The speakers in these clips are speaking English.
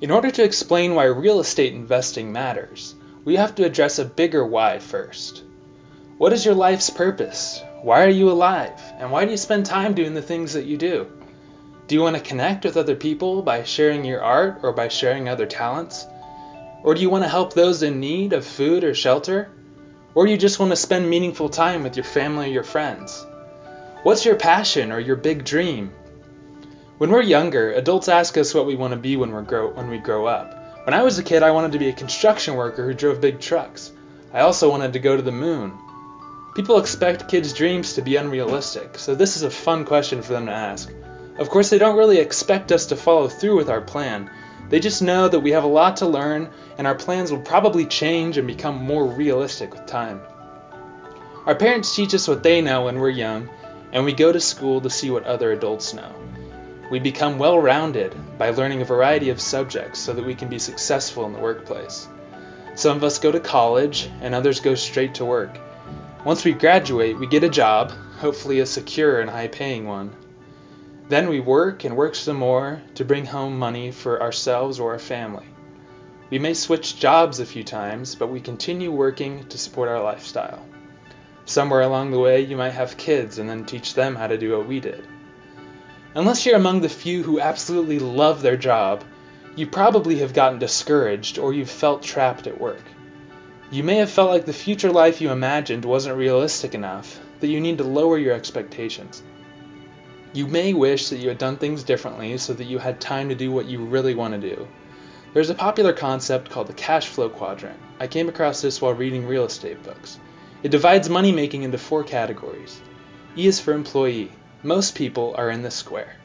In order to explain why real estate investing matters, we have to address a bigger why first. What is your life's purpose? Why are you alive? And why do you spend time doing the things that you do? Do you want to connect with other people by sharing your art or by sharing other talents? Or do you want to help those in need of food or shelter? Or do you just want to spend meaningful time with your family or your friends? What's your passion or your big dream? When we're younger, adults ask us what we want to be when we grow up. When I was a kid, I wanted to be a construction worker who drove big trucks. I also wanted to go to the moon. People expect kids' dreams to be unrealistic, so this is a fun question for them to ask. Of course, they don't really expect us to follow through with our plan. They just know that we have a lot to learn, and our plans will probably change and become more realistic with time. Our parents teach us what they know when we're young, and we go to school to see what other adults know. We become well-rounded by learning a variety of subjects so that we can be successful in the workplace. Some of us go to college, and others go straight to work. Once we graduate, we get a job, hopefully a secure and high-paying one. Then we work and work some more to bring home money for ourselves or our family. We may switch jobs a few times, but we continue working to support our lifestyle. Somewhere along the way, you might have kids and then teach them how to do what we did. Unless you're among the few who absolutely love their job, you probably have gotten discouraged or you've felt trapped at work. You may have felt like the future life you imagined wasn't realistic enough, that you need to lower your expectations. You may wish that you had done things differently so that you had time to do what you really want to do. There's a popular concept called the cash flow quadrant. I came across this while reading real estate books. It divides money making into 4 categories. E is for employee. Most people are in this square.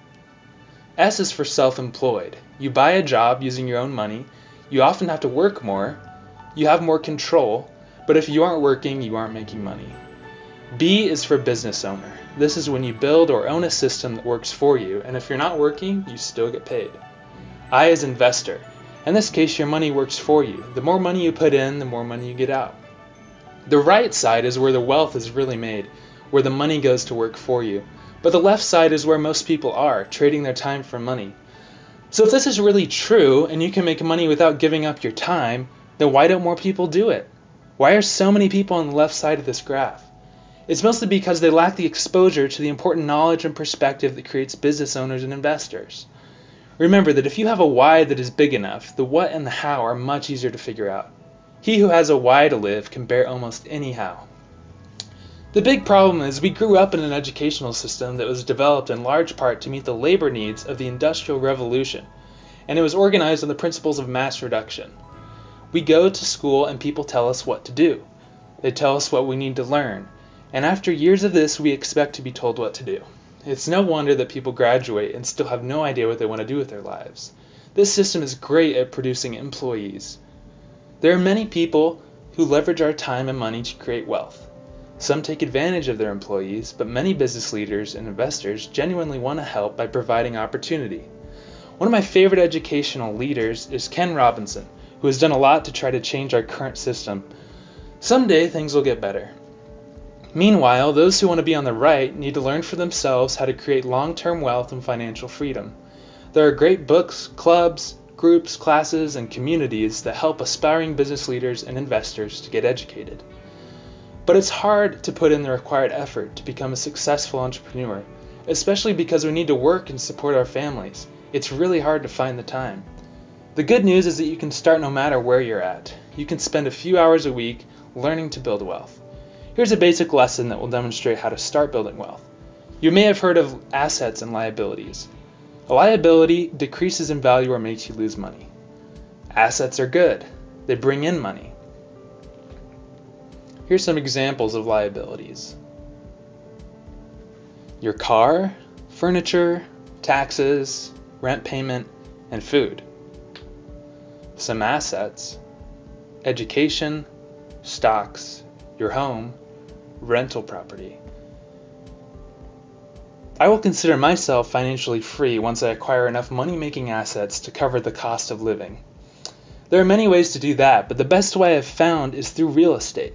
S is for self-employed. You buy a job using your own money. You often have to work more. You have more control. But if you aren't working, you aren't making money. B is for business owner. This is when you build or own a system that works for you, and if you're not working, you still get paid. I is investor. In this case, your money works for you. The more money you put in, the more money you get out. The right side is where the wealth is really made, where the money goes to work for you. But the left side is where most people are, trading their time for money. So if this is really true, and you can make money without giving up your time, then why don't more people do it? Why are so many people on the left side of this graph? It's mostly because they lack the exposure to the important knowledge and perspective that creates business owners and investors. Remember that if you have a why that is big enough, the what and the how are much easier to figure out. He who has a why to live can bear almost any how. The big problem is we grew up in an educational system that was developed in large part to meet the labor needs of the Industrial Revolution, and it was organized on the principles of mass production. We go to school and people tell us what to do. They tell us what we need to learn, and after years of this, we expect to be told what to do. It's no wonder that people graduate and still have no idea what they want to do with their lives. This system is great at producing employees. There are many people who leverage our time and money to create wealth. Some take advantage of their employees, but many business leaders and investors genuinely want to help by providing opportunity. One of my favorite educational leaders is Ken Robinson, who has done a lot to try to change our current system. Someday things will get better. Meanwhile, those who want to be on the right need to learn for themselves how to create long-term wealth and financial freedom. There are great books, clubs, groups, classes, and communities that help aspiring business leaders and investors to get educated. But it's hard to put in the required effort to become a successful entrepreneur, especially because we need to work and support our families. It's really hard to find the time. The good news is that you can start no matter where you're at. You can spend a few hours a week learning to build wealth. Here's a basic lesson that will demonstrate how to start building wealth. You may have heard of assets and liabilities. A liability decreases in value or makes you lose money. Assets are good. They bring in money. Here's some examples of liabilities. Your car, furniture, taxes, rent payment, and food. Some assets: education, stocks, your home, rental property. I will consider myself financially free once I acquire enough money-making assets to cover the cost of living. There are many ways to do that, but the best way I've found is through real estate.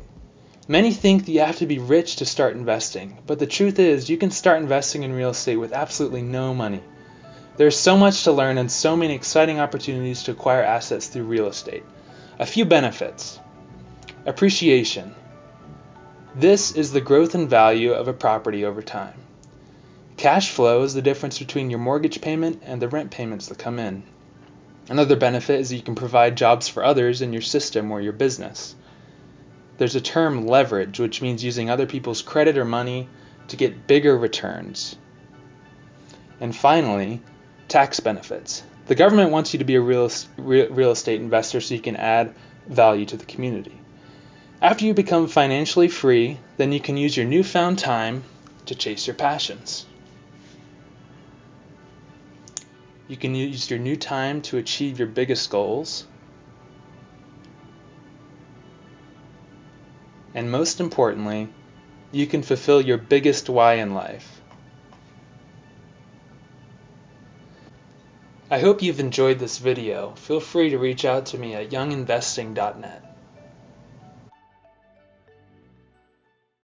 Many think that you have to be rich to start investing, but the truth is you can start investing in real estate with absolutely no money. There's so much to learn and so many exciting opportunities to acquire assets through real estate. A few benefits. Appreciation. This is the growth in value of a property over time. Cash flow is the difference between your mortgage payment and the rent payments that come in. Another benefit is that you can provide jobs for others in your system or your business. There's a term leverage, which means using other people's credit or money to get bigger returns. And finally, tax benefits. The government wants you to be a real estate investor so you can add value to the community. After you become financially free, then you can use your newfound time to chase your passions. You can use your new time to achieve your biggest goals. And most importantly, you can fulfill your biggest why in life. I hope you've enjoyed this video. Feel free to reach out to me at younginvesting.net.